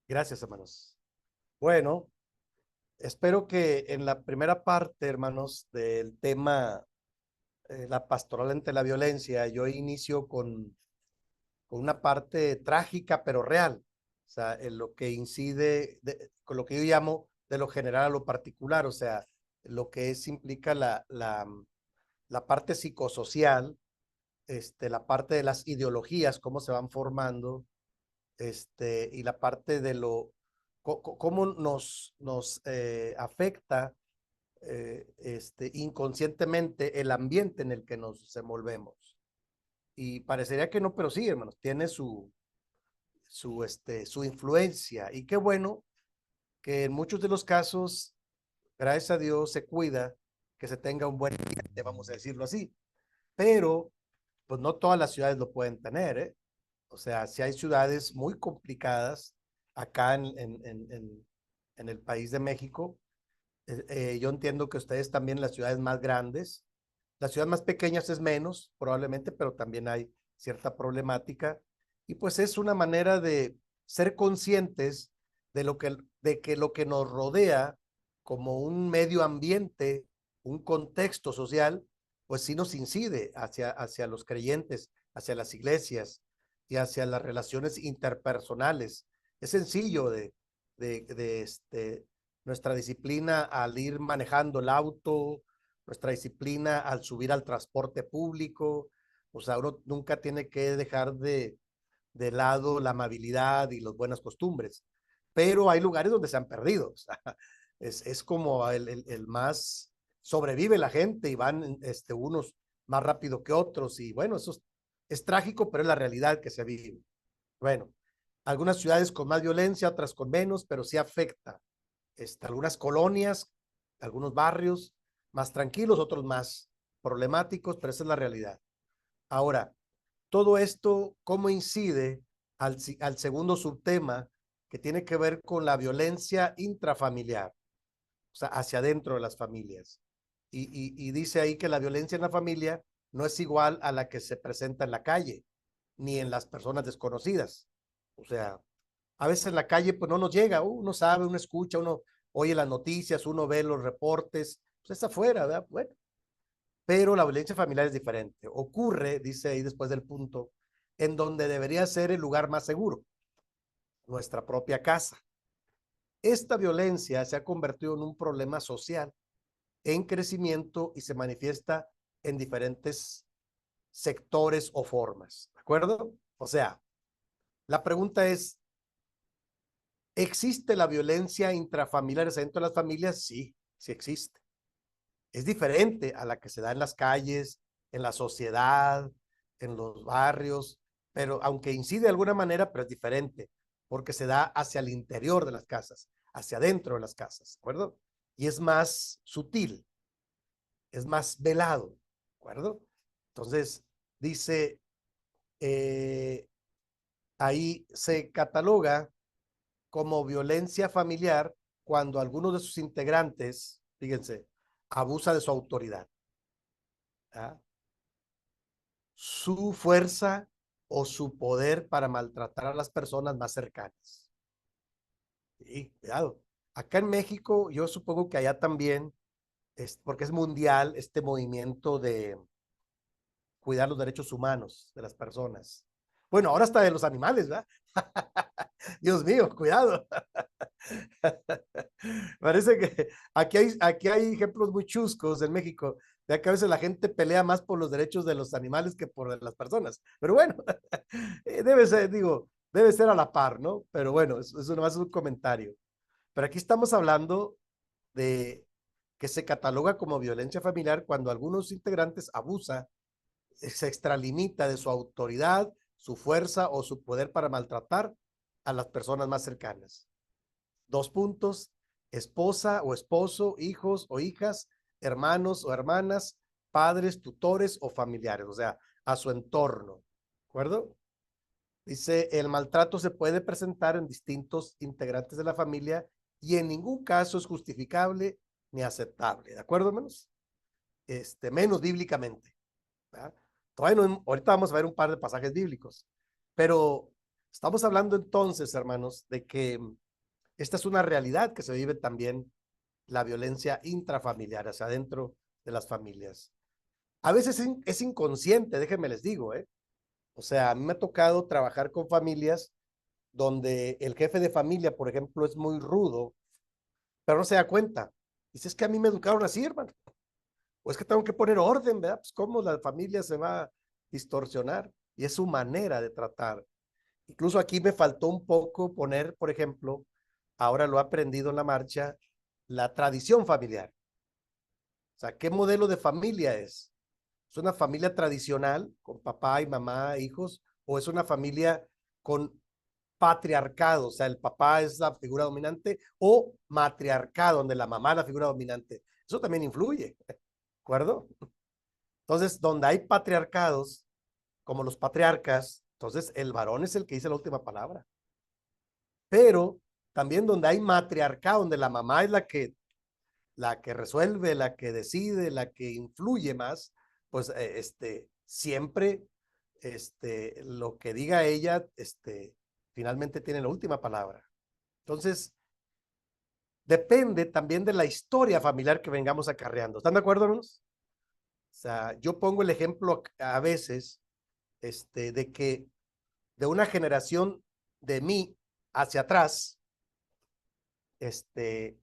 Gracias, hermanos. Bueno, espero que en la primera parte, hermanos, del tema, la pastoral ante la violencia, yo inicio con una parte trágica pero real, o sea, en lo que incide, con lo que yo llamo de lo general a lo particular, o sea, lo que es implica la parte psicosocial, la parte de las ideologías, cómo se van formando, y la parte de cómo nos afecta inconscientemente el ambiente en el que nos desenvolvemos. Y parecería que no, pero sí, hermanos, tiene su influencia. Y qué bueno que en muchos de los casos, gracias a Dios, se cuida que se tenga un buen ambiente, vamos a decirlo así. Pero, pues no todas las ciudades lo pueden tener, ¿eh? O sea, si hay ciudades muy complicadas acá en el país de México. Yo entiendo que ustedes también las ciudades más grandes, las ciudades más pequeñas es menos, probablemente, pero también hay cierta problemática. Y pues es una manera de ser conscientes de que lo que nos rodea como un medio ambiente, un contexto social, pues sí nos incide hacia los creyentes, hacia las iglesias y hacia las relaciones interpersonales. Es sencillo de nuestra disciplina al ir manejando el auto, nuestra disciplina al subir al transporte público. O sea, uno nunca tiene que dejar de lado la amabilidad y las buenas costumbres, pero hay lugares donde se han perdido. O sea, es como el más sobrevive la gente y van unos más rápido que otros y bueno, es trágico, pero es la realidad que se vive. Bueno, algunas ciudades con más violencia, otras con menos, pero sí afecta algunas colonias, algunos barrios más tranquilos, otros más problemáticos, pero esa es la realidad. Ahora, todo esto, ¿cómo incide al segundo subtema que tiene que ver con la violencia intrafamiliar? O sea, hacia adentro de las familias. Y dice ahí que la violencia en la familia no es igual a la que se presenta en la calle, ni en las personas desconocidas. O sea, a veces en la calle pues no nos llega, uno sabe, uno escucha, uno oye las noticias, uno ve los reportes, pues es afuera, ¿verdad? Bueno, pero la violencia familiar es diferente. Ocurre, dice ahí después del punto, en donde debería ser el lugar más seguro, nuestra propia casa. Esta violencia se ha convertido en un problema social en crecimiento y se manifiesta en diferentes sectores o formas, ¿de acuerdo? O sea, la pregunta es, ¿existe la violencia intrafamiliar dentro de las familias? Sí, sí existe. Es diferente a la que se da en las calles, en la sociedad, en los barrios, pero aunque incide de alguna manera, pero es diferente, porque se da hacia el interior de las casas, hacia adentro de las casas, ¿de acuerdo? Y es más sutil, es más velado, ¿de acuerdo? Entonces, dice, eh, ahí se cataloga como violencia familiar cuando alguno de sus integrantes, fíjense, abusa de su autoridad, ¿ah? Su fuerza o su poder para maltratar a las personas más cercanas. Y cuidado. Acá en México, yo supongo que allá también, porque es mundial este movimiento de cuidar los derechos humanos de las personas. Bueno, ahora hasta de los animales, ¿verdad? Dios mío, cuidado. Parece que aquí hay ejemplos muy chuscos en México, ya que a veces la gente pelea más por los derechos de los animales que por las personas. Pero bueno, debe ser, digo, debe ser a la par, ¿no? Pero bueno, eso nomás es un comentario. Pero aquí estamos hablando de que se cataloga como violencia familiar cuando algunos integrantes abusa, se extralimita de su autoridad, su fuerza o su poder para maltratar a las personas más cercanas. Dos puntos, esposa o esposo, hijos o hijas, hermanos o hermanas, padres, tutores o familiares, o sea, a su entorno. ¿De acuerdo? Dice, el maltrato se puede presentar en distintos integrantes de la familia y en ningún caso es justificable ni aceptable. ¿De acuerdo, menos? Menos bíblicamente. ¿Verdad? Todavía no, ahorita vamos a ver un par de pasajes bíblicos, pero Estamos hablando entonces, hermanos, de que esta es una realidad que se vive también la violencia intrafamiliar, hacia adentro de las familias. A veces es inconsciente, déjenme les digo, ¿eh? O sea, a mí me ha tocado trabajar con familias donde el jefe de familia, por ejemplo, es muy rudo, pero no se da cuenta. Dice, es que a mí me educaron así, hermano. O es que tengo que poner orden, ¿verdad? Pues cómo la familia se va a distorsionar. Y es su manera de tratar. Incluso aquí me faltó un poco poner, por ejemplo, ahora lo he aprendido en la marcha, la tradición familiar. O sea, ¿qué modelo de familia es? ¿Es una familia tradicional con papá y mamá, hijos? ¿O es una familia con patriarcado? O sea, el papá es la figura dominante o matriarcado, donde la mamá es la figura dominante. Eso también influye, ¿de acuerdo? Entonces, donde hay patriarcados, como los patriarcas, entonces el varón es el que dice la última palabra. Pero también donde hay matriarcado, donde la mamá es la que resuelve, la que decide, la que influye más, pues siempre lo que diga ella, finalmente tiene la última palabra. Entonces, depende también de la historia familiar que vengamos acarreando. ¿Están de acuerdo, hermanos? O sea, yo pongo el ejemplo a veces, de que de una generación de mí hacia atrás, este,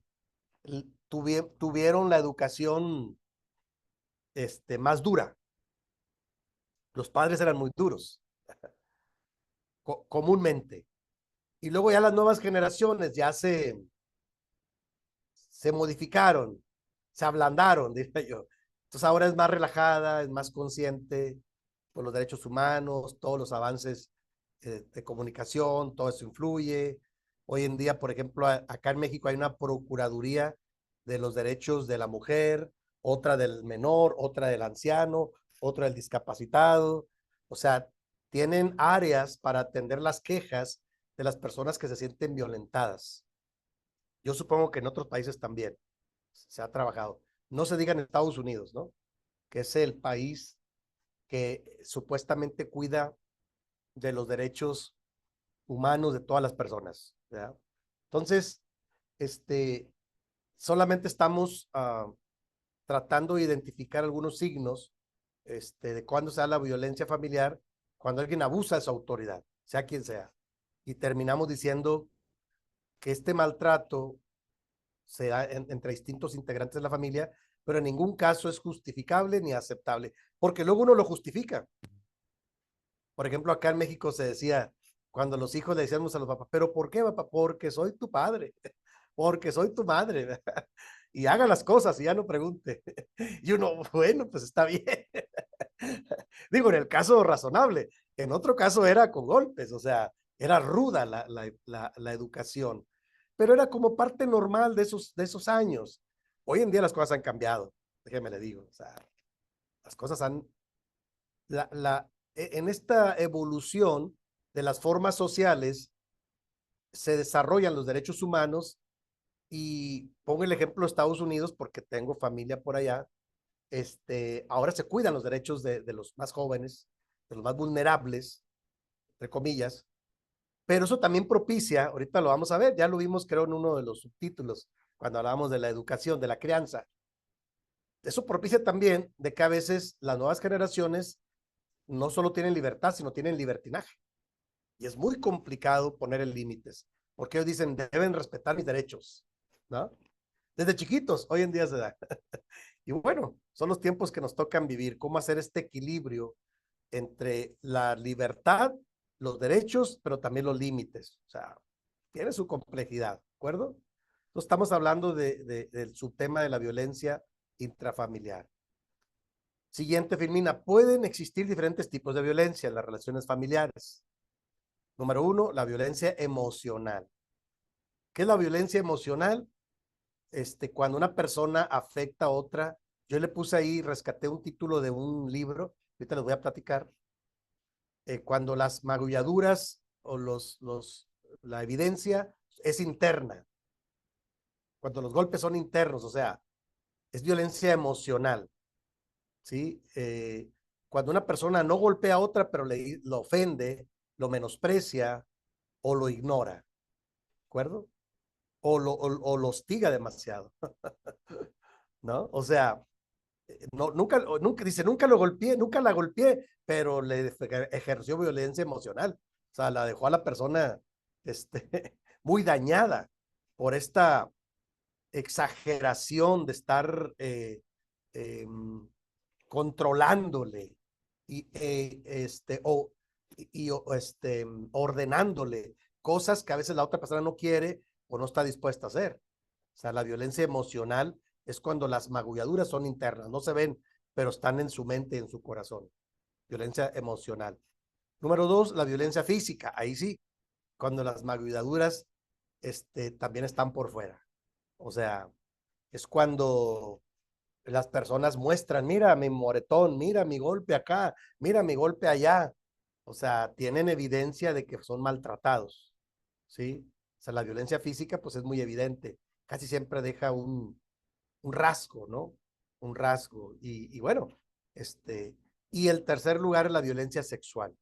tuvieron la educación, más dura. Los padres eran muy duros, comúnmente. Y luego ya las nuevas generaciones ya se modificaron, se ablandaron, diría yo. Entonces ahora es más relajada, es más consciente por los derechos humanos, todos los avances de comunicación, todo eso influye. Hoy en día, por ejemplo, acá en México hay una procuraduría de los derechos de la mujer, otra del menor, otra del anciano, otra del discapacitado. O sea, tienen áreas para atender las quejas de las personas que se sienten violentadas. Yo supongo que en otros países también se ha trabajado. No se diga en Estados Unidos, ¿no? Que es el país que supuestamente cuida de los derechos humanos de todas las personas, ¿verdad? Entonces, este, solamente estamos tratando de identificar algunos signos, de cuándo se da la violencia familiar, cuando alguien abusa de su autoridad, sea quien sea. Y terminamos diciendo que este maltrato se da entre distintos integrantes de la familia, pero en ningún caso es justificable ni aceptable, porque luego uno lo justifica. Por ejemplo, acá en México se decía, cuando los hijos le decíamos a los papás, ¿pero por qué, papá? Porque soy tu padre, porque soy tu madre, y haga las cosas y ya no pregunte. Y uno, bueno, pues está bien. Digo, en el caso razonable, en otro caso era con golpes, o sea, era ruda la educación, pero era como parte normal de esos años. Hoy en día las cosas han cambiado, déjeme le digo, o sea, las cosas han, en esta evolución de las formas sociales se desarrollan los derechos humanos y pongo el ejemplo de Estados Unidos porque tengo familia por allá. Ahora se cuidan los derechos de los más jóvenes, de los más vulnerables, entre comillas, pero eso también propicia, ahorita lo vamos a ver, ya lo vimos creo en uno de los subtítulos, cuando hablábamos de la educación, de la crianza. Eso propicia también de que a veces las nuevas generaciones no solo tienen libertad, sino tienen libertinaje. Y es muy complicado poner límites, porque ellos dicen, deben respetar mis derechos, ¿no? Desde chiquitos, hoy en día se da. Y bueno, son los tiempos que nos tocan vivir, cómo hacer este equilibrio entre la libertad, los derechos, pero también los límites. O sea, tiene su complejidad, ¿de acuerdo? Entonces estamos hablando del subtema de la violencia intrafamiliar. Siguiente, Filmina, pueden existir diferentes tipos de violencia en las relaciones familiares. Número uno, la violencia emocional. ¿Qué es la violencia emocional? Cuando una persona afecta a otra, yo le puse ahí, rescaté un título de un libro, ahorita les voy a platicar, cuando las magulladuras o la evidencia es interna, cuando los golpes son internos, o sea, es violencia emocional, ¿sí? Cuando una persona no golpea a otra, pero lo ofende, lo menosprecia, o lo ignora, ¿de acuerdo? O lo hostiga demasiado, ¿no? O sea, no, nunca, dice, nunca la golpeé, pero le ejerció violencia emocional. O sea, la dejó a la persona, muy dañada por esta exageración de estar eh, controlándole y, ordenándole cosas que a veces la otra persona no quiere o no está dispuesta a hacer. O sea, la violencia emocional es cuando las magulladuras son internas, no se ven, pero están en su mente y en su corazón. Violencia emocional. Número dos, la violencia física. Ahí sí, cuando las magulladuras también están por fuera. O sea, es cuando las personas muestran, mira mi moretón, mira mi golpe acá, mira mi golpe allá. O sea, tienen evidencia de que son maltratados, ¿sí? O sea, la violencia física pues es muy evidente, casi siempre deja un rasgo, ¿no? Un rasgo. Y bueno, y el tercer lugar es la violencia sexual,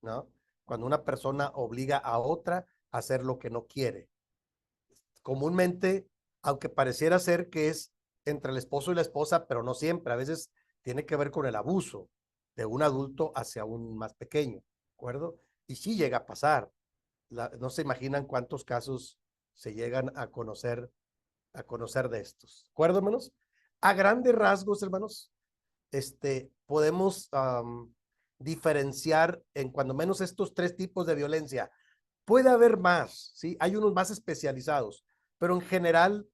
¿no? Cuando una persona obliga a otra a hacer lo que no quiere. Comúnmente, aunque pareciera ser que es entre el esposo y la esposa, pero no siempre, a veces tiene que ver con el abuso de un adulto hacia un más pequeño, ¿de acuerdo? Y sí llega a pasar. No se imaginan cuántos casos se llegan a conocer de estos. ¿De acuerdo, hermanos? A grandes rasgos, hermanos, podemos diferenciar en cuando menos estos tres tipos de violencia. Puede haber más, ¿sí? Hay unos más especializados, pero en general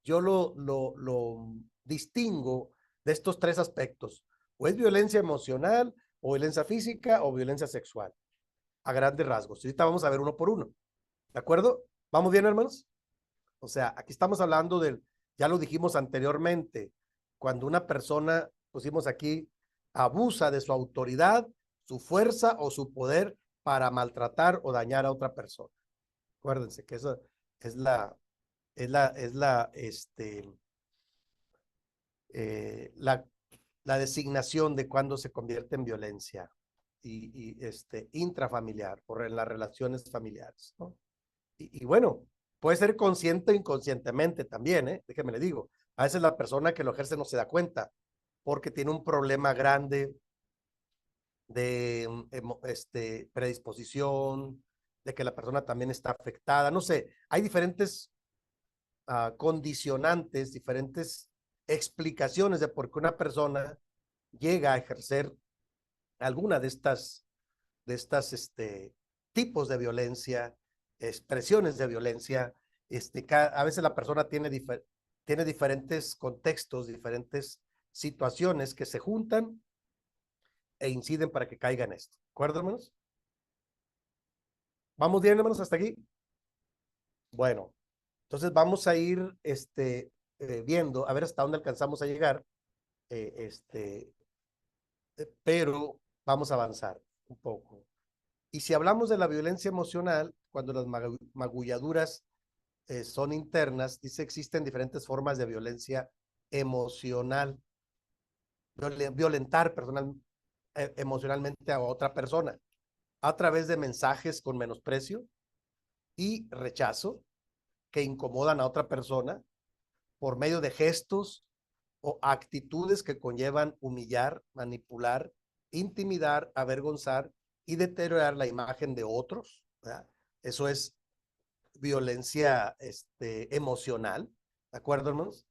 yo lo distingo de estos tres aspectos. O es violencia emocional, o violencia física, o violencia sexual, a grandes rasgos. Ahorita vamos a ver uno por uno, ¿de acuerdo? ¿Vamos bien, hermanos? O sea, aquí estamos hablando del, ya lo dijimos anteriormente, cuando una persona, pusimos aquí, abusa de su autoridad, su fuerza o su poder para maltratar o dañar a otra persona. Acuérdense que eso es la, la designación de cuando se convierte en violencia intrafamiliar por en las relaciones familiares, ¿no? Y bueno, puede ser consciente o inconscientemente también, ¿eh? Déjeme le digo. A veces la persona que lo ejerce no se da cuenta porque tiene un problema grande de predisposición, de que la persona también está afectada. No sé, hay diferentes condicionantes, diferentes explicaciones de por qué una persona llega a ejercer alguna de estas tipos de violencia, expresiones de violencia. A veces la persona tiene diferentes contextos, diferentes situaciones que se juntan e inciden para que caiga en esto. ¿De acuerdo, hermanos? ¿Vamos bien, hermanos, hasta aquí? Bueno, entonces vamos a ir viendo a ver hasta dónde alcanzamos a llegar, eh, este, pero vamos a avanzar un poco. Y si hablamos de la violencia emocional, cuando las magulladuras son internas, dice existen diferentes formas de violencia emocional, violentar emocionalmente a otra persona a través de mensajes con menosprecio y rechazo que incomodan a otra persona por medio de gestos o actitudes que conllevan humillar, manipular, intimidar, avergonzar y deteriorar la imagen de otros, ¿verdad? Eso es violencia emocional, ¿de acuerdo, hermanos?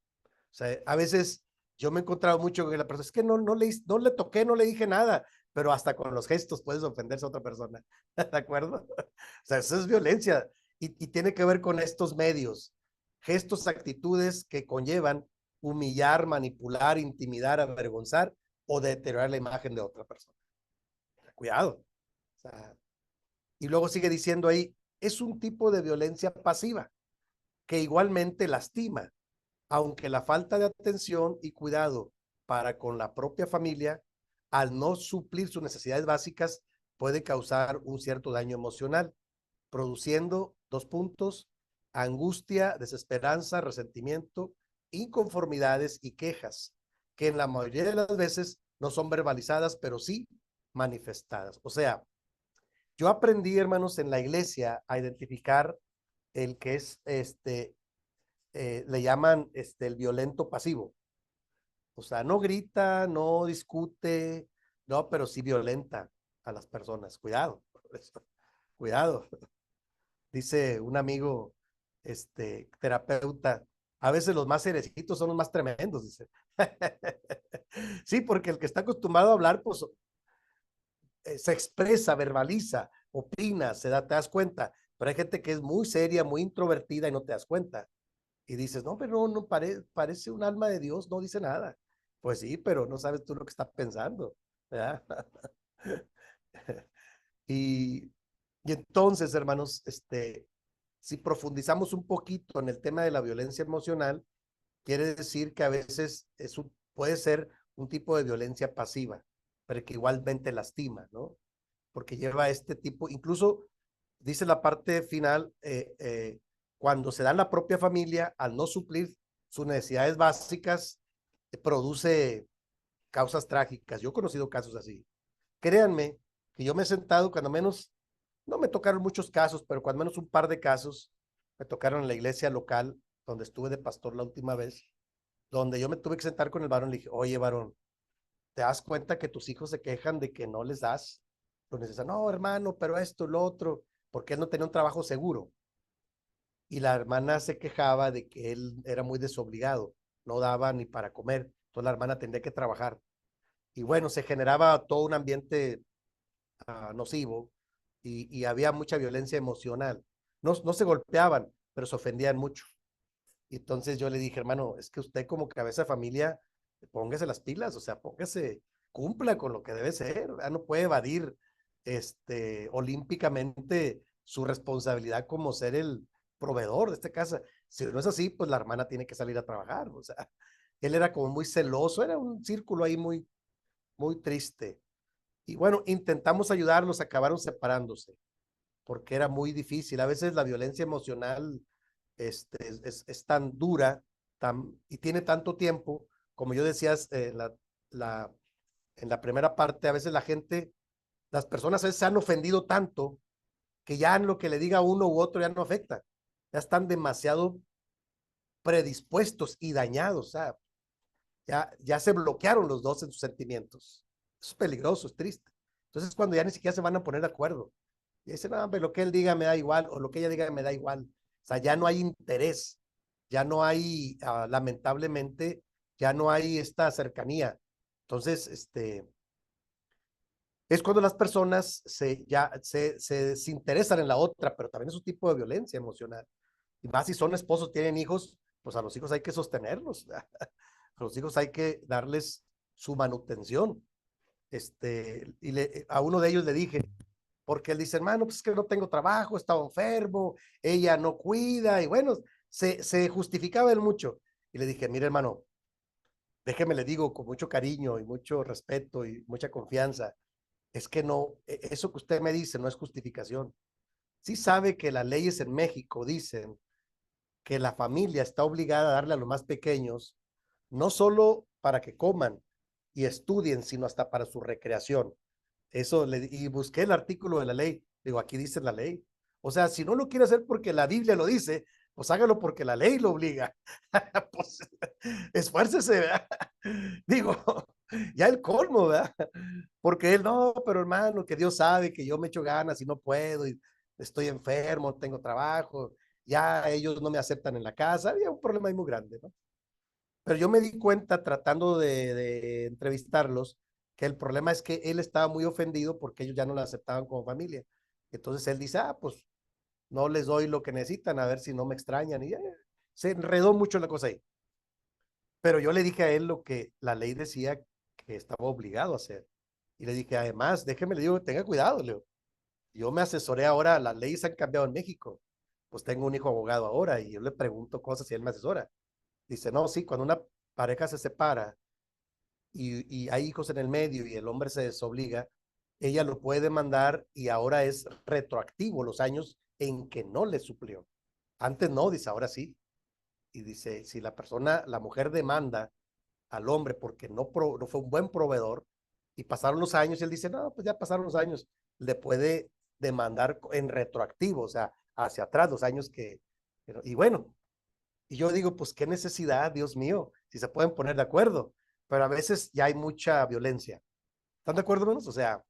O sea, a veces yo me he encontrado mucho con la persona, es que no le toqué, no le dije nada, pero hasta con los gestos puedes ofenderse a otra persona, ¿de acuerdo? O sea, eso es violencia y tiene que ver con estos medios, gestos, actitudes que conllevan humillar, manipular, intimidar, avergonzar o deteriorar la imagen de otra persona. Cuidado. O sea, y luego sigue diciendo ahí, es un tipo de violencia pasiva que igualmente lastima, aunque la falta de atención y cuidado para con la propia familia, al no suplir sus necesidades básicas, puede causar un cierto daño emocional, produciendo 2 puntos, angustia, desesperanza, resentimiento, inconformidades y quejas, que en la mayoría de las veces no son verbalizadas, pero sí manifestadas. O sea, Yo aprendí, hermanos, en la iglesia a identificar el que es, le llaman el violento pasivo. O sea, no grita, no discute, no, pero sí violenta a las personas. Cuidado, cuidado. Dice un amigo, terapeuta, a veces los más cerecitos son los más tremendos, dice. Sí, porque el que está acostumbrado a hablar, pues se expresa, verbaliza, opina, te das cuenta. Pero hay gente que es muy seria, muy introvertida y no te das cuenta. Y dices, no, pero no parece un alma de Dios, no dice nada. Pues sí, pero no sabes tú lo que está pensando, ¿verdad? Y, y entonces, hermanos, si profundizamos un poquito en el tema de la violencia emocional, quiere decir que a veces puede ser un tipo de violencia pasiva, pero que igualmente lastima, ¿no? Porque lleva este tipo, incluso dice la parte final, cuando se da en la propia familia, al no suplir sus necesidades básicas, produce causas trágicas. Yo he conocido casos así. Créanme que yo me he sentado, cuando menos, no me tocaron muchos casos, pero cuando menos un par de casos me tocaron en la iglesia local donde estuve de pastor la última vez, donde yo me tuve que sentar con el varón y le dije, oye, varón, ¿te das cuenta que tus hijos se quejan de que no les das? Lo necesitan, no, hermano, pero esto, lo otro, porque él no tenía un trabajo seguro. Y la hermana se quejaba de que él era muy desobligado, no daba ni para comer, entonces la hermana tendría que trabajar. Y bueno, se generaba todo un ambiente nocivo y había mucha violencia emocional. No se golpeaban, pero se ofendían mucho. Y entonces yo le dije, hermano, es que usted como cabeza de familia, póngase las pilas, o sea, póngase, cumpla con lo que debe ser, ¿verdad? No puede evadir olímpicamente su responsabilidad como ser el proveedor de esta casa. Si no es así, pues la hermana tiene que salir a trabajar, o sea, él era como muy celoso, era un círculo ahí muy, muy triste. Y bueno, intentamos ayudarlos, acabaron separándose, porque era muy difícil. A veces la violencia emocional es tan dura y tiene tanto tiempo, como yo decías, la, en la primera parte, a veces las personas a veces se han ofendido tanto que ya en lo que le diga uno u otro ya no afecta. Ya están demasiado predispuestos y dañados. O sea, ya se bloquearon los dos en sus sentimientos. Eso es peligroso, es triste. Entonces, cuando ya ni siquiera se van a poner de acuerdo. Y dicen, no, lo que él diga me da igual, o lo que ella diga me da igual. O sea, ya no hay interés, ya no hay, lamentablemente, ya no hay esta cercanía. Entonces, es cuando las personas se desinteresan en la otra, pero también es un tipo de violencia emocional. Y más si son esposos, tienen hijos, pues a los hijos hay que sostenerlos. A los hijos hay que darles su manutención. A uno de ellos le dije, porque él dice, hermano, pues es que no tengo trabajo, estaba enfermo, ella no cuida, y bueno, se justificaba él mucho. Y le dije, mire, hermano, déjeme le digo con mucho cariño y mucho respeto y mucha confianza, es que no, eso que usted me dice no es justificación. Sí sabe que las leyes en México dicen que la familia está obligada a darle a los más pequeños, no solo para que coman y estudien, sino hasta para su recreación. Y busqué el artículo de la ley. Digo, aquí dice la ley. O sea, si no lo quiere hacer porque la Biblia lo dice, pues hágalo porque la ley lo obliga. Pues esfuércese, ¿verdad? Digo, ya el colmo, ¿verdad? Porque él, no, pero hermano, que Dios sabe que yo me echo ganas y no puedo, y estoy enfermo, tengo trabajo, ya ellos no me aceptan en la casa, había un problema ahí muy grande, ¿no? Pero yo me di cuenta tratando de entrevistarlos que el problema es que él estaba muy ofendido porque ellos ya no lo aceptaban como familia. Entonces él dice, pues no les doy lo que necesitan, a ver si no me extrañan. Y se enredó mucho la cosa ahí. Pero yo le dije a él lo que la ley decía que estaba obligado a hacer. Y le dije, además, déjeme, le digo, tenga cuidado, Leo. Yo me asesoré ahora, las leyes han cambiado en México. Pues tengo un hijo abogado ahora y yo le pregunto cosas y él me asesora. Dice, no, sí, cuando una pareja se separa y hay hijos en el medio y el hombre se desobliga, ella lo puede demandar y ahora es retroactivo los años en que no le suplió. Antes no, dice, ahora sí. Y dice, si la mujer demanda al hombre porque no fue un buen proveedor y pasaron los años y él dice, no, pues ya pasaron los años, le puede demandar en retroactivo, o sea, hacia atrás los años y bueno, y yo digo, pues qué necesidad, Dios mío, si se pueden poner de acuerdo, pero a veces ya hay mucha violencia. ¿Están de acuerdo, menos? O sea,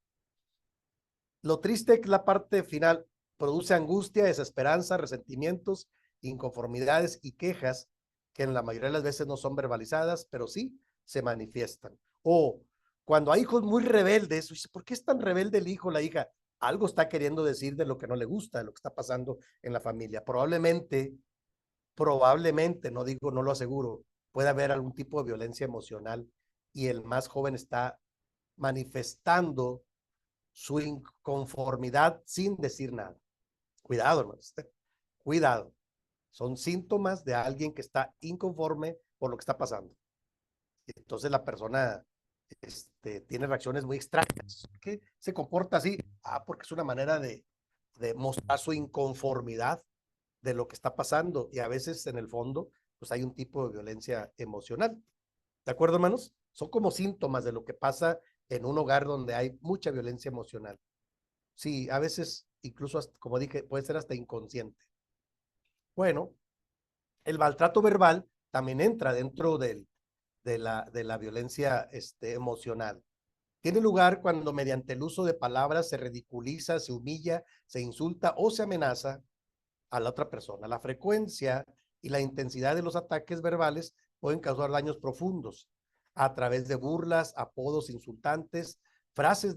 lo triste es que la parte final produce angustia, desesperanza, resentimientos, inconformidades y quejas que en la mayoría de las veces no son verbalizadas, pero sí se manifiestan. O cuando hay hijos muy rebeldes, dice, ¿por qué es tan rebelde el hijo o la hija? Algo está queriendo decir de lo que no le gusta, de lo que está pasando en la familia. Probablemente, no digo, no lo aseguro, puede haber algún tipo de violencia emocional y el más joven está manifestando su inconformidad sin decir nada. Cuidado, hermanos. Cuidado. Son síntomas de alguien que está inconforme por lo que está pasando. Entonces la persona tiene reacciones muy extrañas. ¿Por qué se comporta así? Porque es una manera de mostrar su inconformidad de lo que está pasando y a veces en el fondo pues hay un tipo de violencia emocional. ¿De acuerdo, hermanos? Son como síntomas de lo que pasa en un hogar donde hay mucha violencia emocional. Sí, a veces incluso, como dije, puede ser hasta inconsciente. Bueno, el maltrato verbal también entra dentro de la violencia emocional. Tiene lugar cuando mediante el uso de palabras se ridiculiza, se humilla, se insulta o se amenaza a la otra persona. La frecuencia y la intensidad de los ataques verbales pueden causar daños profundos a través de burlas, apodos insultantes, frases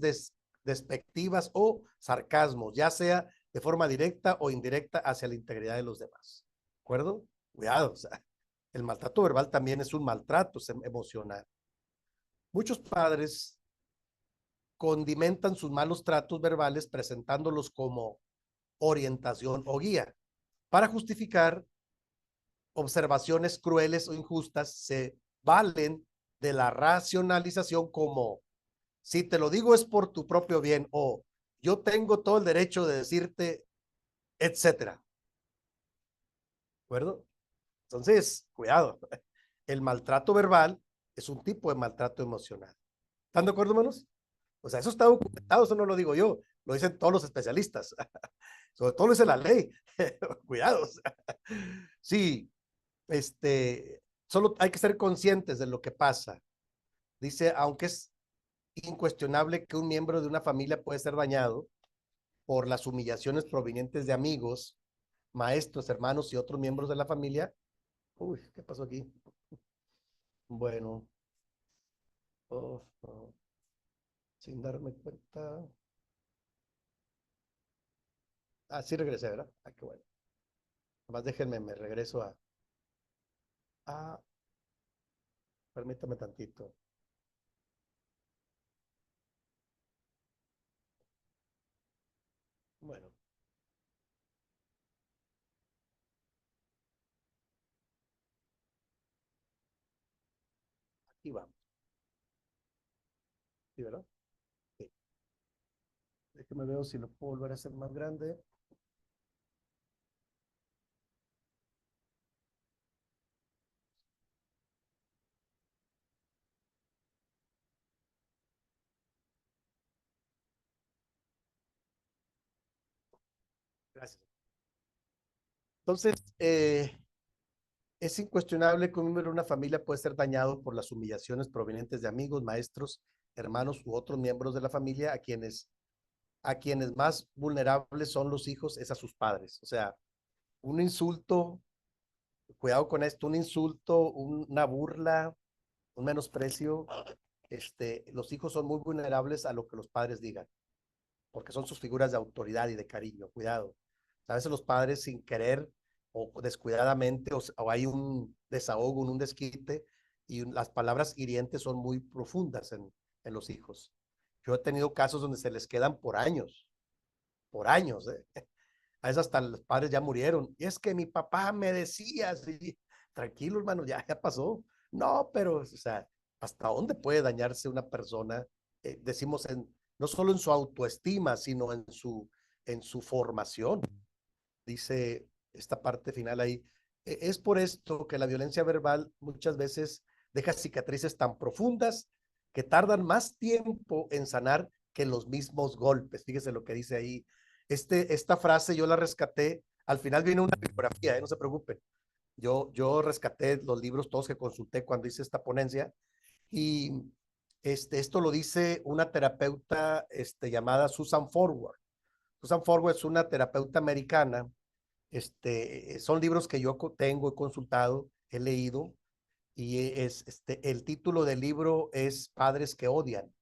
despectivas o sarcasmos, ya sea de forma directa o indirecta hacia la integridad de los demás. ¿De acuerdo? Cuidado, o sea, el maltrato verbal también es un maltrato emocional. Muchos padres condimentan sus malos tratos verbales presentándolos como orientación o guía para justificar observaciones crueles o injustas. Se valen de la racionalización como si te lo digo es por tu propio bien o yo tengo todo el derecho de decirte, etcétera. ¿De acuerdo? Entonces, cuidado. El maltrato verbal es un tipo de maltrato emocional. ¿Están de acuerdo, hermanos? O sea, eso está documentado, eso no lo digo yo, lo dicen todos los especialistas. Sobre todo lo dice la ley. Cuidado. Sí, solo hay que ser conscientes de lo que pasa. Dice, aunque es incuestionable que un miembro de una familia puede ser dañado por las humillaciones provenientes de amigos, maestros, hermanos y otros miembros de la familia. Uy, ¿qué pasó aquí? Bueno, oh, sin darme cuenta. Sí regresé, ¿verdad? Qué bueno. Nomás déjenme, me regreso a, permítame tantito. Bueno, aquí vamos. ¿Sí, verdad? Sí. Déjenme ver si lo puedo volver a hacer más grande. Gracias. Entonces, es incuestionable que un miembro de una familia puede ser dañado por las humillaciones provenientes de amigos, maestros, hermanos u otros miembros de la familia a quienes más vulnerables son los hijos, es a sus padres. O sea, un insulto, cuidado con esto, un insulto, una burla, un menosprecio, los hijos son muy vulnerables a lo que los padres digan, porque son sus figuras de autoridad y de cariño, cuidado. A veces los padres sin querer o descuidadamente o hay un desahogo, un desquite y las palabras hirientes son muy profundas en los hijos. Yo he tenido casos donde se les quedan por años, ¿eh? A veces hasta los padres ya murieron. Y es que mi papá me decía, así, tranquilo, hermano, ya pasó. No, pero, o sea, ¿hasta dónde puede dañarse una persona? Decimos, no solo en su autoestima, sino en su formación. Dice esta parte final ahí. Es por esto que la violencia verbal muchas veces deja cicatrices tan profundas que tardan más tiempo en sanar que los mismos golpes. Fíjese lo que dice ahí. esta frase yo la rescaté, al final viene una bibliografía, no se preocupen. Yo rescaté los libros todos que consulté cuando hice esta ponencia y esto lo dice una terapeuta llamada Susan Forward. Susan Forward es una terapeuta americana. Son libros que yo tengo, he consultado, he leído y el título del libro es Padres que odian.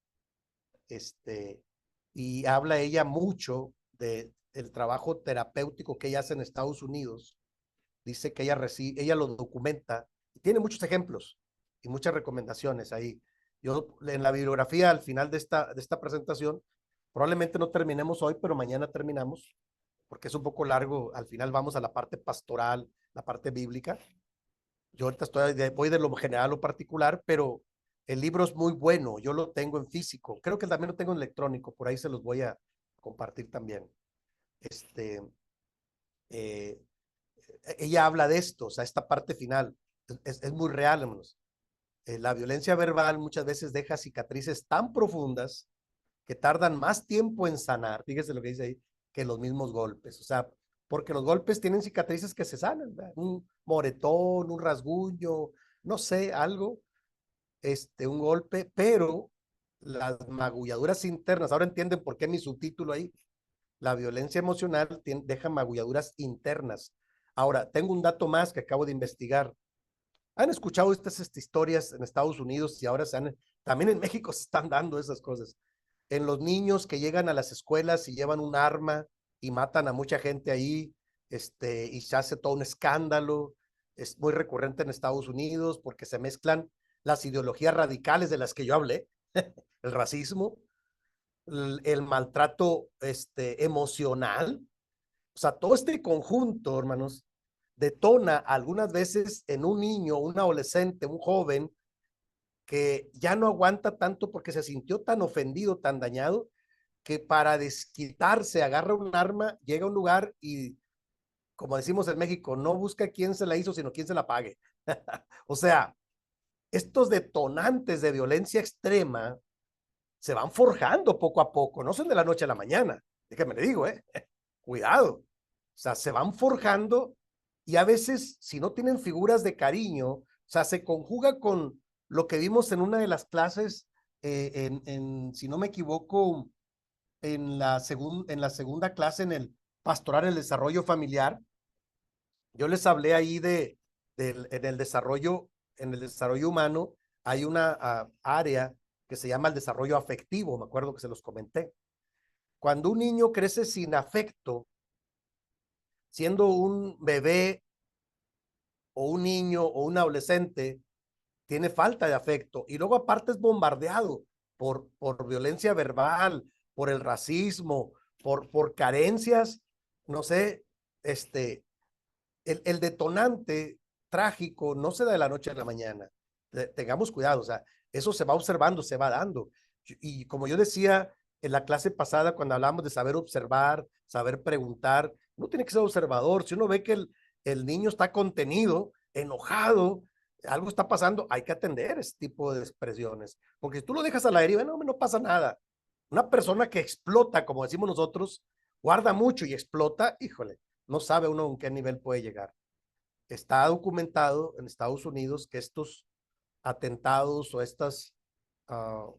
Y habla ella mucho del trabajo terapéutico que ella hace en Estados Unidos. Dice que ella lo documenta, y tiene muchos ejemplos y muchas recomendaciones ahí. Yo en la bibliografía al final de esta presentación, probablemente no terminemos hoy, pero mañana terminamos, porque es un poco largo. Al final vamos a la parte pastoral, la parte bíblica. Yo ahorita voy de lo general a lo particular, pero el libro es muy bueno. Yo lo tengo en físico. Creo que también lo tengo en electrónico. Por ahí se los voy a compartir también. Este, eh, Ella habla de esto, o sea, esta parte final. Es muy real, hermanos. La violencia verbal muchas veces deja cicatrices tan profundas que tardan más tiempo en sanar, fíjese lo que dice ahí, que los mismos golpes. O sea, porque los golpes tienen cicatrices que se sanan, ¿verdad? Un moretón, un rasguño, no sé, algo, un golpe, pero las magulladuras internas, ahora entienden por qué mi subtítulo ahí, la violencia emocional deja magulladuras internas. Ahora, tengo un dato más que acabo de investigar. ¿Han escuchado estas historias en Estados Unidos y ahora también en México se están dando esas cosas? En los niños que llegan a las escuelas y llevan un arma y matan a mucha gente ahí, y se hace todo un escándalo. Es muy recurrente en Estados Unidos porque se mezclan las ideologías radicales de las que yo hablé, el racismo, el maltrato emocional. O sea, todo este conjunto, hermanos, detona algunas veces en un niño, un adolescente, un joven que ya no aguanta tanto porque se sintió tan ofendido, tan dañado, que para desquitarse agarra un arma, llega a un lugar y, como decimos en México, no busca quién se la hizo, sino quién se la pague. O sea, estos detonantes de violencia extrema se van forjando poco a poco, no son de la noche a la mañana. Déjame le digo, cuidado. O sea, se van forjando y a veces, si no tienen figuras de cariño, o sea, se conjuga con lo que vimos en una de las clases, si no me equivoco, en la segunda clase en el pastoral, el desarrollo familiar. Yo les hablé ahí en el desarrollo humano, hay una área que se llama el desarrollo afectivo, me acuerdo que se los comenté. Cuando un niño crece sin afecto, siendo un bebé o un niño o un adolescente, tiene falta de afecto y luego aparte es bombardeado por violencia verbal, por el racismo, por carencias, no sé, el detonante trágico no se da de la noche a la mañana. Tengamos cuidado, o sea, eso se va observando, se va dando. Y como yo decía en la clase pasada, cuando hablamos de saber observar, saber preguntar, uno tiene que ser observador. Si uno ve que el niño está contenido, enojado, algo está pasando, hay que atender ese tipo de expresiones. Porque si tú lo dejas al aire, y bueno, no pasa nada. Una persona que explota, como decimos nosotros, guarda mucho y explota, híjole, no sabe uno en qué nivel puede llegar. Está documentado en Estados Unidos que estos atentados o estas uh,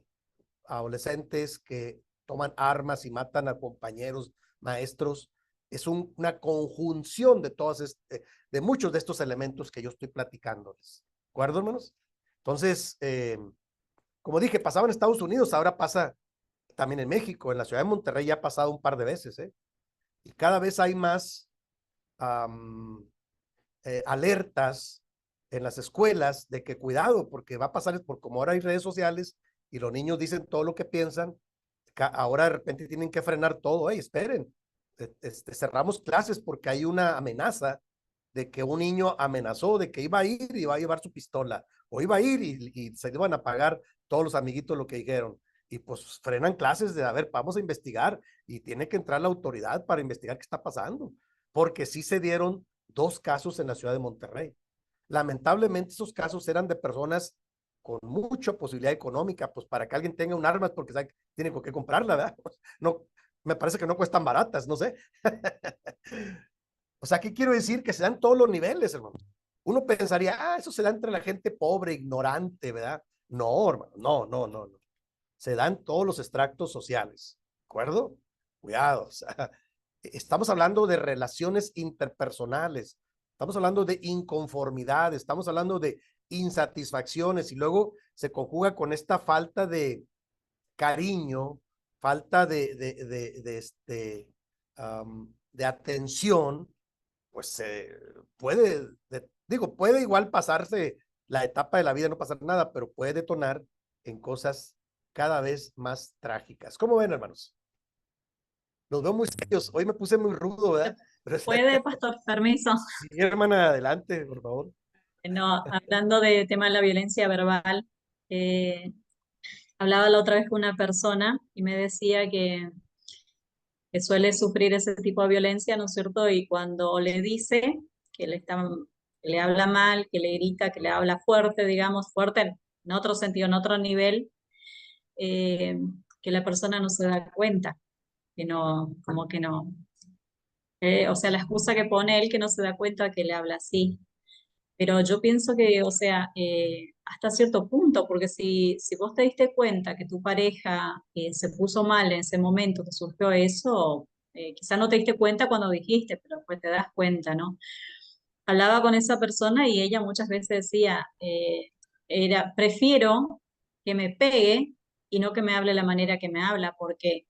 adolescentes que toman armas y matan a compañeros, maestros, es una conjunción de de muchos de estos elementos que yo estoy platicándoles. ¿De acuerdo, hermanos? Entonces, como dije, pasaba en Estados Unidos, ahora pasa también en México, en la ciudad de Monterrey ya ha pasado un par de veces, y cada vez hay más alertas en las escuelas de que cuidado, porque va a pasar, por como ahora hay redes sociales y los niños dicen todo lo que piensan, ahora de repente tienen que frenar todo. Hey, esperen, cerramos clases porque hay una amenaza de que un niño amenazó de que iba a ir y iba a llevar su pistola, o iba a ir y se iban a pagar todos los amiguitos lo que dijeron. Y pues frenan clases de, a ver, vamos a investigar, y tiene que entrar la autoridad para investigar qué está pasando, porque sí se dieron dos casos en la ciudad de Monterrey. Lamentablemente esos casos eran de personas con mucha posibilidad económica, pues para que alguien tenga un arma es porque sabe, tiene con qué comprarla, ¿verdad? No, me parece que no cuestan baratas, no sé. O sea, ¿qué quiero decir? Que se dan todos los niveles, hermano. Uno pensaría, eso se da entre la gente pobre, ignorante, ¿verdad? No, hermano, no. Se dan todos los extractos sociales, ¿de acuerdo? Cuidado, o sea, estamos hablando de relaciones interpersonales, estamos hablando de inconformidad, estamos hablando de insatisfacciones y luego se conjuga con esta falta de cariño, falta de atención, pues puede, puede igual pasarse la etapa de la vida, no pasar nada, pero puede detonar en cosas cada vez más trágicas. ¿Cómo ven, hermanos? Los veo muy serios. Hoy me puse muy rudo, ¿verdad? Pero, Puede, pastor, permiso. sí, hermana, adelante, por favor. No, hablando de tema de la violencia verbal, eh, hablaba la otra vez con una persona y me decía que suele sufrir ese tipo de violencia, ¿no es cierto? Y cuando le dice que que le habla mal, que le grita, que le habla fuerte, digamos, fuerte en otro sentido, en otro nivel, eh, que la persona no se da cuenta, que no, como que no. O sea, la excusa que pone él que no se da cuenta que le habla así. Pero yo pienso que, o sea, hasta cierto punto, porque si vos te diste cuenta que tu pareja se puso mal en ese momento que surgió eso, quizás no te diste cuenta cuando dijiste, pero pues te das cuenta, ¿no? Hablaba con esa persona y ella muchas veces decía, prefiero que me pegue y no que me hable la manera que me habla, porque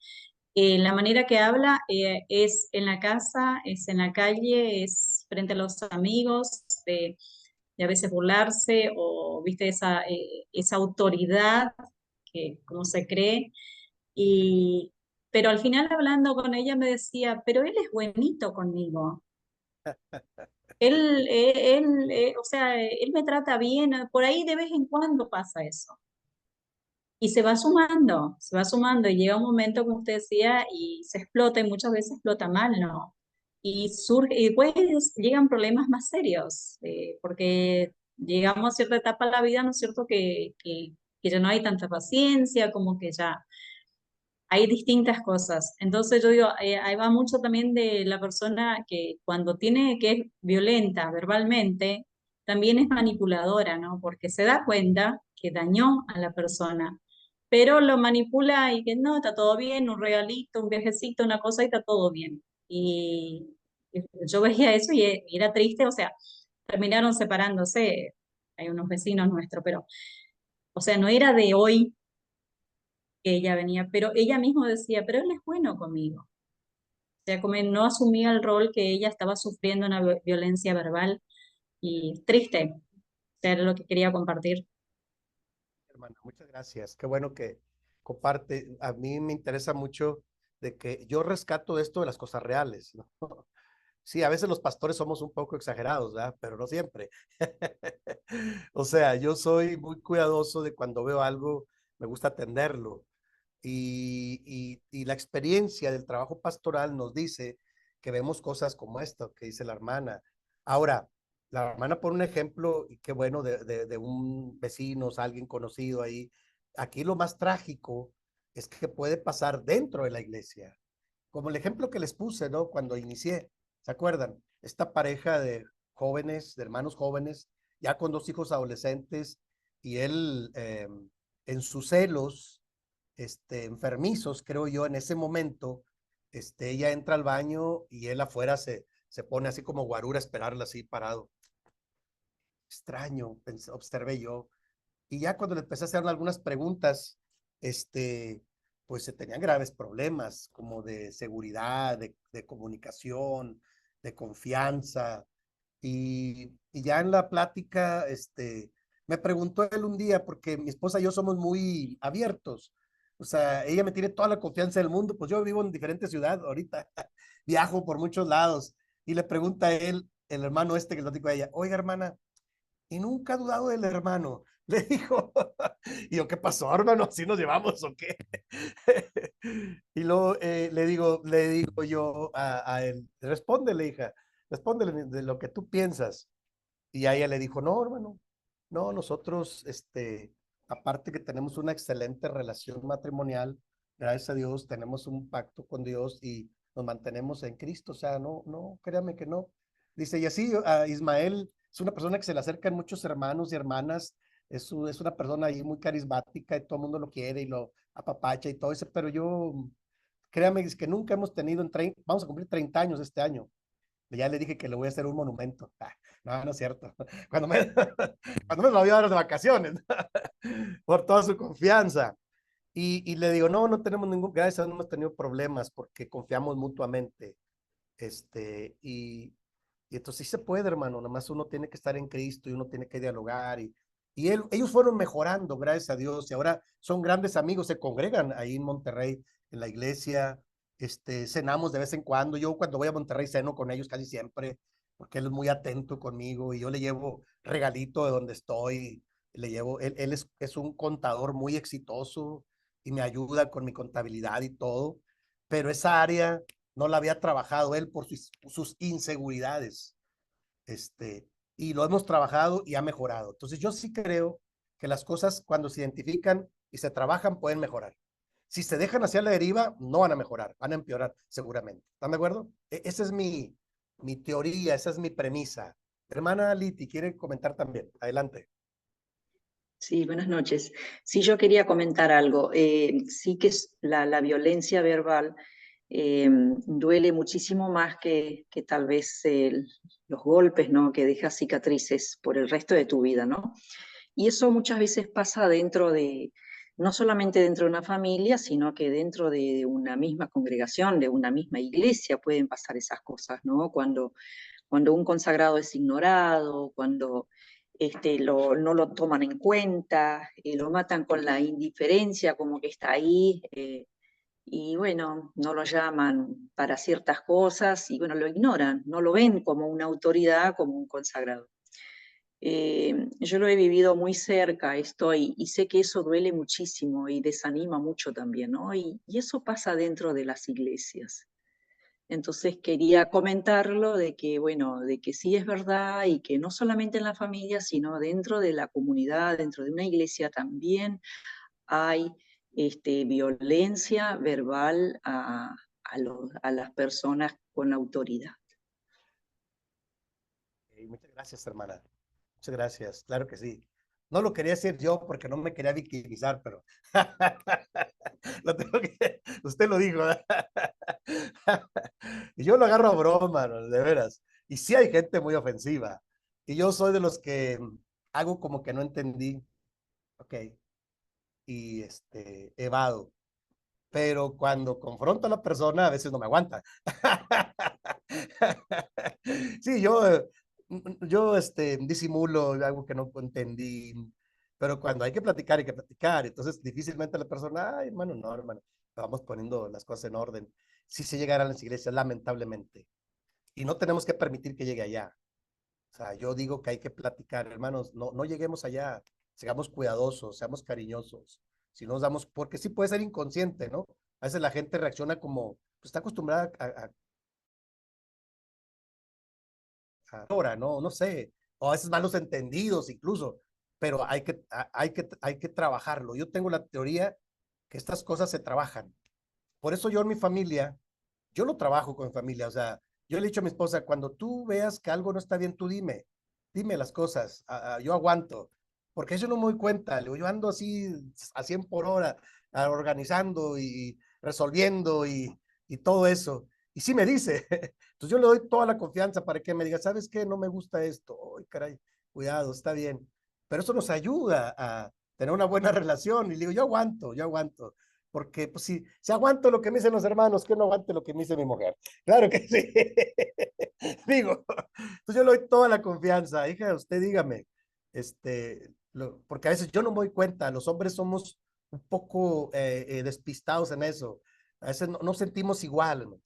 la manera que habla es en la casa, es en la calle, es frente a los amigos, de a veces burlarse o, viste, esa autoridad que como se cree. Y, pero al final hablando con ella me decía, pero él es buenito conmigo. O sea, él me trata bien, por ahí de vez en cuando pasa eso. Y se va sumando y llega un momento, como usted decía, y se explota y muchas veces explota mal, ¿no? Y surge, y después llegan problemas más serios, porque llegamos a cierta etapa de la vida, ¿no es cierto? Que ya no hay tanta paciencia, como que ya hay distintas cosas. Entonces yo digo, ahí va mucho también de la persona que cuando tiene que es violenta verbalmente, también es manipuladora, ¿no? Porque se da cuenta que dañó a la persona, pero lo manipula y que no, está todo bien, un regalito, un viajecito, una cosa y está todo bien. Y yo veía eso y era triste, o sea, terminaron separándose, hay unos vecinos nuestros, pero, o sea, no era de hoy que ella venía, pero ella misma decía, pero él es bueno conmigo. O sea, como no asumía el rol que ella estaba sufriendo una violencia verbal y triste. O sea, era lo que quería compartir. Hermana, muchas gracias. Qué bueno que comparte. A mí me interesa mucho de que yo rescato esto de las cosas reales, ¿no? Sí, a veces los pastores somos un poco exagerados, ¿verdad? Pero no siempre. O sea, yo soy muy cuidadoso de cuando veo algo, me gusta atenderlo. Y la experiencia del trabajo pastoral nos dice que vemos cosas como esto que dice la hermana. Ahora, la hermana pone un ejemplo, y qué bueno, de un vecino, o sea, alguien conocido ahí. Aquí lo más trágico es que puede pasar dentro de la iglesia, como el ejemplo que les puse, ¿no? Cuando inicié, ¿se acuerdan? Esta pareja de jóvenes, de hermanos jóvenes, ya con dos hijos adolescentes, y él en sus celos, enfermizos, creo yo, en ese momento, ella entra al baño y él afuera se pone así como guarura a esperarla así parado. Extraño, observé yo. Y ya cuando le empecé a hacer algunas preguntas, pues se tenían graves problemas como de seguridad, de comunicación, de confianza. Y ya en la plática, me preguntó él un día, porque mi esposa y yo somos muy abiertos. O sea, ella me tiene toda la confianza del mundo, pues yo vivo en diferentes ciudades ahorita, viajo por muchos lados. Y le pregunta a él, el hermano que le dijo a ella, oiga hermana, y nunca ha dudado del hermano. Le dijo, y yo, ¿qué pasó, hermano? ¿Así nos llevamos o qué? Y luego le digo yo a él, respóndele, hija, respóndele de lo que tú piensas. Y a ella le dijo, no, hermano, no, nosotros, aparte que tenemos una excelente relación matrimonial, gracias a Dios, tenemos un pacto con Dios y nos mantenemos en Cristo, o sea, no, créame que no. Dice, y así a Ismael es una persona que se le acercan muchos hermanos y hermanas, es una persona ahí muy carismática y todo el mundo lo quiere y lo apapacha y todo eso, pero yo, créame, es que nunca hemos tenido, vamos a cumplir 30 años este año. Ya le dije que le voy a hacer un monumento. No es cierto. Cuando me, cuando me lo voy a dar de vacaciones, por toda su confianza. Y le digo, no tenemos ningún, gracias a Dios no hemos tenido problemas porque confiamos mutuamente. Este, y entonces sí se puede, hermano, nada más uno tiene que estar en Cristo y uno tiene que dialogar y ellos fueron mejorando, gracias a Dios, y ahora son grandes amigos, se congregan ahí en Monterrey, en la iglesia, cenamos de vez en cuando, yo cuando voy a Monterrey ceno con ellos casi siempre, porque él es muy atento conmigo y yo le llevo regalito de donde estoy, le llevo, él es un contador muy exitoso y me ayuda con mi contabilidad y todo, pero esa área no la había trabajado él por sus inseguridades, este, y lo hemos trabajado y ha mejorado. Entonces yo sí creo que las cosas cuando se identifican y se trabajan pueden mejorar. Si se dejan hacia la deriva, no van a mejorar, van a empeorar seguramente. ¿Están de acuerdo? Esa es mi teoría, esa es mi premisa. Hermana Liti, ¿quiere comentar también? Adelante. Sí, buenas noches. Sí, yo quería comentar algo. Sí que la violencia verbal duele muchísimo más que tal vez los golpes, ¿no? Que deja cicatrices por el resto de tu vida, ¿no? Y eso muchas veces pasa dentro de, no solamente dentro de una familia, sino que dentro de una misma congregación, de una misma iglesia pueden pasar esas cosas, ¿no? Cuando un consagrado es ignorado, cuando no lo toman en cuenta, lo matan con la indiferencia, como que está ahí, y bueno, no lo llaman para ciertas cosas, y bueno, lo ignoran, no lo ven como una autoridad, como un consagrado. Yo lo he vivido muy cerca esto y sé que eso duele muchísimo y desanima mucho también, ¿no? Y eso pasa dentro de las iglesias. Entonces quería comentarlo de que, bueno, de que sí es verdad y que no solamente en la familia, sino dentro de la comunidad, dentro de una iglesia también hay violencia verbal a las personas con autoridad. Muchas gracias, hermana. Muchas gracias. Claro que sí. No lo quería decir yo porque no me quería victimizar, pero usted lo dijo. Y yo lo agarro a broma, ¿no? De veras. Y sí hay gente muy ofensiva. Y yo soy de los que hago como que no entendí, ok, y evado. Pero cuando confronto a la persona, a veces no me aguanta. Sí, yo disimulo algo que no entendí, pero cuando hay que platicar, hay que platicar. Entonces, difícilmente la persona, ay, hermano, no, hermano, vamos poniendo las cosas en orden. Sí se llegará a las iglesias, lamentablemente. Y no tenemos que permitir que llegue allá. O sea, yo digo que hay que platicar, hermanos, no lleguemos allá, seamos cuidadosos, seamos cariñosos. Si nos damos, porque sí puede ser inconsciente, ¿no? A veces la gente reacciona como, pues está acostumbrada ahora, ¿no? No sé, o a veces malos entendidos incluso, pero hay que trabajarlo. Yo tengo la teoría que estas cosas se trabajan. Por eso yo en mi familia, yo lo trabajo con mi familia, o sea, yo le he dicho a mi esposa, cuando tú veas que algo no está bien, tú dime las cosas, yo aguanto, porque yo no me doy cuenta, yo ando así a 100 por hora, organizando y resolviendo y todo eso. Y sí me dice, entonces yo le doy toda la confianza para que me diga, ¿sabes qué? No me gusta esto, ay, caray, cuidado, está bien. Pero eso nos ayuda a tener una buena relación y le digo, yo aguanto porque pues si aguanto lo que me dicen los hermanos, que no aguante lo que me dice mi mujer. Claro que sí. Digo, entonces yo le doy toda la confianza, hija, usted dígame, porque a veces yo no me doy cuenta, los hombres somos un poco despistados en eso, a veces no sentimos igual, ¿no?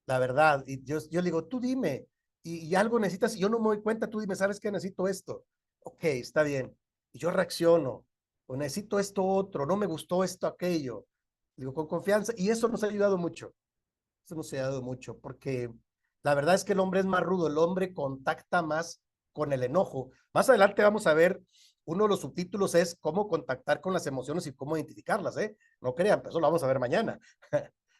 La verdad, y yo le digo, tú dime, y algo necesitas, y yo no me doy cuenta, tú dime, ¿sabes qué? Necesito esto. Ok, está bien. Y yo reacciono, o necesito esto otro, no me gustó esto, aquello. Digo, con confianza, y eso nos ha ayudado mucho. Eso nos ha ayudado mucho, porque la verdad es que el hombre es más rudo, el hombre contacta más con el enojo. Más adelante vamos a ver uno de los subtítulos es cómo contactar con las emociones y cómo identificarlas, ¿eh? No crean, pero eso lo vamos a ver mañana.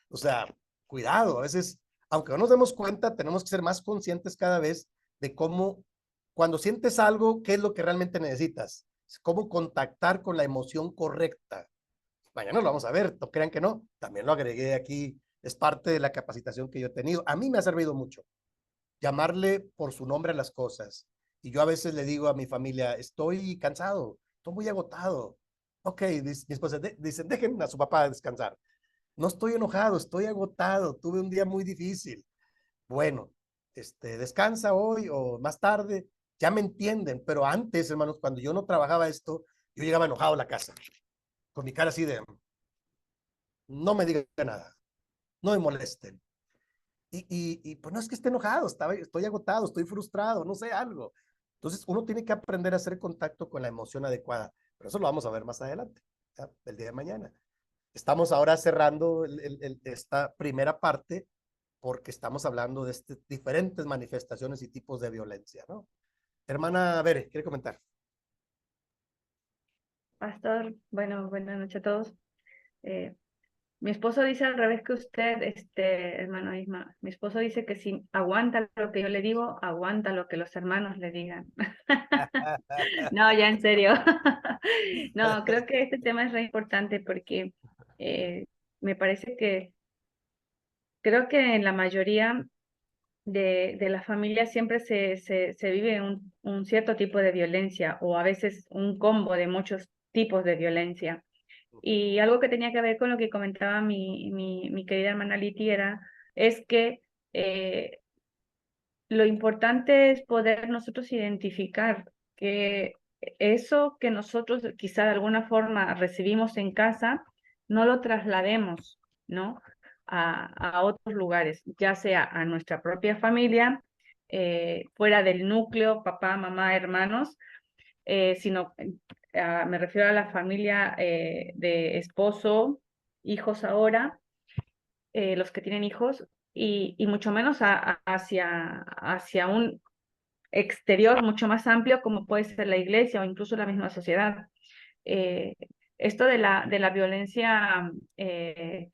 O sea, cuidado, a veces, aunque no nos demos cuenta, tenemos que ser más conscientes cada vez de cómo, cuando sientes algo, qué es lo que realmente necesitas, cómo contactar con la emoción correcta. Mañana lo vamos a ver, no crean que no, también lo agregué aquí, es parte de la capacitación que yo he tenido. A mí me ha servido mucho llamarle por su nombre a las cosas. Y yo a veces le digo a mi familia, estoy cansado, estoy muy agotado. Ok, mi esposa, dicen, dejen a su papá descansar. No estoy enojado, estoy agotado, tuve un día muy difícil. Bueno, descansa hoy o más tarde, ya me entienden, pero antes, hermanos, cuando yo no trabajaba esto, yo llegaba enojado a la casa, con mi cara así de, no me digan nada, no me molesten. Pues no es que esté enojado, estoy agotado, estoy frustrado, no sé, algo. Entonces uno tiene que aprender a hacer contacto con la emoción adecuada, pero eso lo vamos a ver más adelante, ¿ya? El día de mañana. Estamos ahora cerrando esta primera parte porque estamos hablando de diferentes manifestaciones y tipos de violencia, ¿no? Hermana Bere, ¿quiere comentar? Pastor, bueno, buenas noches a todos. Eh, Mi esposo dice al revés que usted, hermano Isma. Mi esposo dice que si aguanta lo que yo le digo, aguanta lo que los hermanos le digan. No, ya en serio. No, creo que este tema es re importante porque me parece que creo que en la mayoría de las familias siempre se vive un cierto tipo de violencia o a veces un combo de muchos tipos de violencia. Y algo que tenía que ver con lo que comentaba mi querida hermana Liti es que lo importante es poder nosotros identificar que eso que nosotros quizá de alguna forma recibimos en casa, no lo traslademos, ¿no? A otros lugares, ya sea a nuestra propia familia, fuera del núcleo, papá, mamá, hermanos, sino me refiero a la familia de esposo, hijos ahora, los que tienen hijos, y mucho menos hacia un exterior mucho más amplio como puede ser la iglesia o incluso la misma sociedad. Eh, Esto de la violencia, de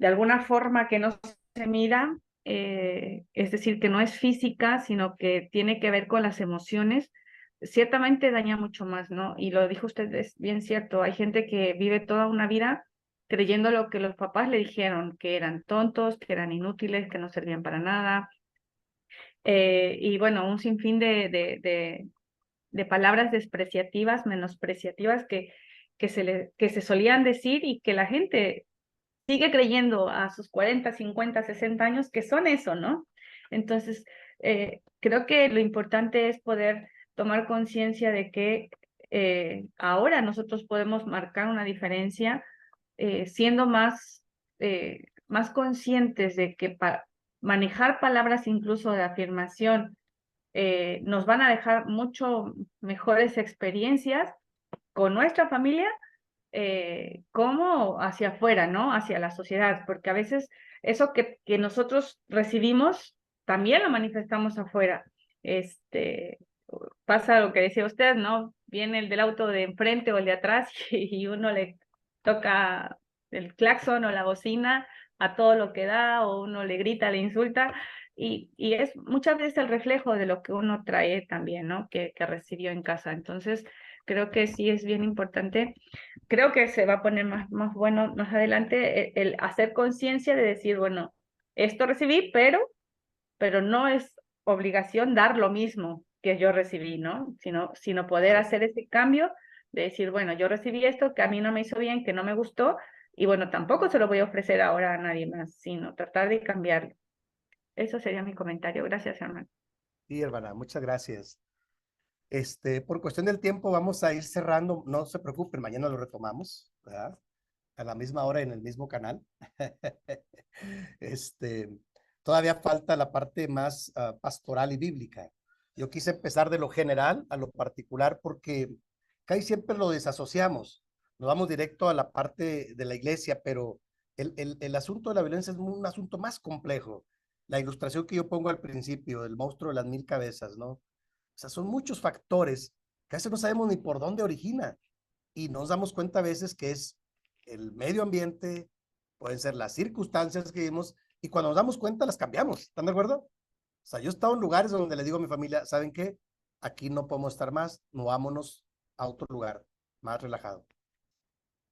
alguna forma que no se mira, es decir, que no es física, sino que tiene que ver con las emociones, ciertamente daña mucho más, ¿no? Y lo dijo usted, es bien cierto, hay gente que vive toda una vida creyendo lo que los papás le dijeron, que eran tontos, que eran inútiles, que no servían para nada, y bueno, un sinfín de palabras despreciativas, menospreciativas que se solían decir y que la gente sigue creyendo a sus 40, 50, 60 años que son eso, ¿no? Entonces, creo que lo importante es poder tomar conciencia de que ahora nosotros podemos marcar una diferencia siendo más conscientes de que manejar palabras incluso de afirmación nos van a dejar mucho mejores experiencias con nuestra familia como hacia afuera, ¿no? Hacia la sociedad, porque a veces eso que nosotros recibimos también lo manifestamos afuera. Este, Pasa lo que decía usted, ¿no? Viene el del auto de enfrente o el de atrás y uno le toca el claxon o la bocina a todo lo que da o uno le grita, le insulta y es muchas veces el reflejo de lo que uno trae también, ¿no? Que recibió en casa. Entonces, creo que sí es bien importante. Creo que se va a poner más bueno más adelante el hacer conciencia de decir, bueno, esto recibí, pero no es obligación dar lo mismo que yo recibí, ¿no? Sino poder hacer ese cambio de decir, bueno, yo recibí esto que a mí no me hizo bien, que no me gustó, y bueno, tampoco se lo voy a ofrecer ahora a nadie más, sino tratar de cambiarlo. Eso sería mi comentario. Gracias, hermano. Sí, hermana, muchas gracias. Por cuestión del tiempo vamos a ir cerrando, no se preocupen, mañana lo retomamos, ¿verdad? A la misma hora en el mismo canal. Este, Todavía falta la parte más pastoral y bíblica. Yo quise empezar de lo general a lo particular porque casi siempre lo desasociamos. Nos vamos directo a la parte de la iglesia, pero el asunto de la violencia es un asunto más complejo. La ilustración que yo pongo al principio, el monstruo de las 1000 cabezas, ¿no? O sea, son muchos factores que a veces no sabemos ni por dónde origina y nos damos cuenta a veces que es el medio ambiente, pueden ser las circunstancias que vivimos y cuando nos damos cuenta las cambiamos. ¿Están de acuerdo? O sea, yo he estado en lugares donde le digo a mi familia, ¿saben qué? Aquí no podemos estar más, movámonos a otro lugar más relajado.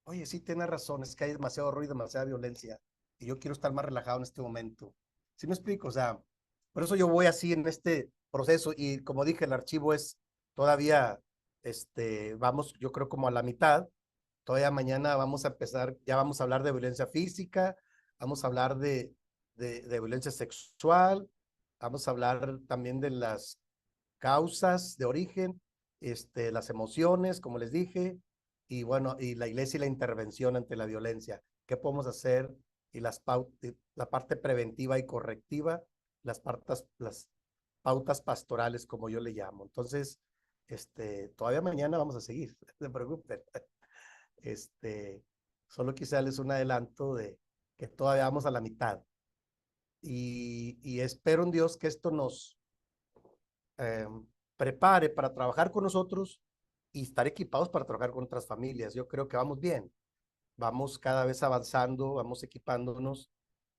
Oye, sí, tienes razón, es que hay demasiado ruido, demasiada violencia y yo quiero estar más relajado en este momento. ¿Sí me explico? O sea, por eso yo voy así en este proceso y como dije, el archivo es todavía, vamos, yo creo como a la mitad. Todavía mañana vamos a empezar, ya vamos a hablar de violencia física, vamos a hablar de violencia sexual, vamos a hablar también de las causas de origen, las emociones, como les dije, y bueno, y la iglesia y la intervención ante la violencia. ¿Qué podemos hacer? Y la parte preventiva y correctiva, las pautas pastorales, como yo le llamo. Entonces, todavía mañana vamos a seguir, no se preocupen. Este, Solo quise darles un adelanto de que todavía vamos a la mitad. Y espero en Dios que esto nos eh, prepare para trabajar con nosotros y estar equipados para trabajar con otras familias. Yo creo que vamos bien, vamos cada vez avanzando, vamos equipándonos,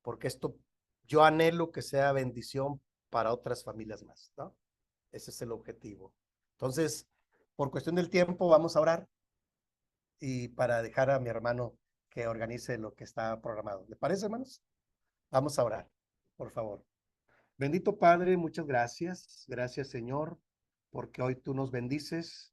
porque esto yo anhelo que sea bendición para otras familias más, ¿no? Ese es el objetivo. Entonces, por cuestión del tiempo, vamos a orar y para dejar a mi hermano que organice lo que está programado. ¿Le parece, hermanos? Vamos a orar, por favor. Bendito Padre, muchas gracias. Gracias, Señor, porque hoy tú nos bendices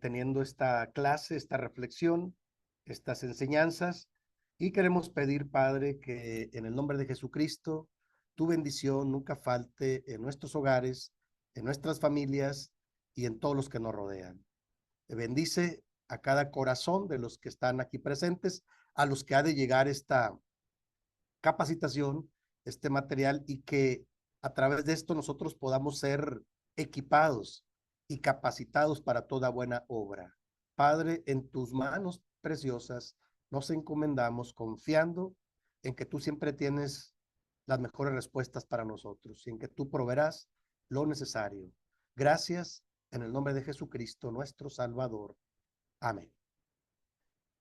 teniendo esta clase, esta reflexión, estas enseñanzas. Y queremos pedir, Padre, que en el nombre de Jesucristo, tu bendición nunca falte en nuestros hogares, en nuestras familias y en todos los que nos rodean. Bendice a cada corazón de los que están aquí presentes, a los que ha de llegar esta capacitación, este material, y que a través de esto nosotros podamos ser equipados y capacitados para toda buena obra. Padre, en tus manos preciosas nos encomendamos confiando en que tú siempre tienes las mejores respuestas para nosotros y en que tú proveerás lo necesario. Gracias en el nombre de Jesucristo, nuestro Salvador. Amén.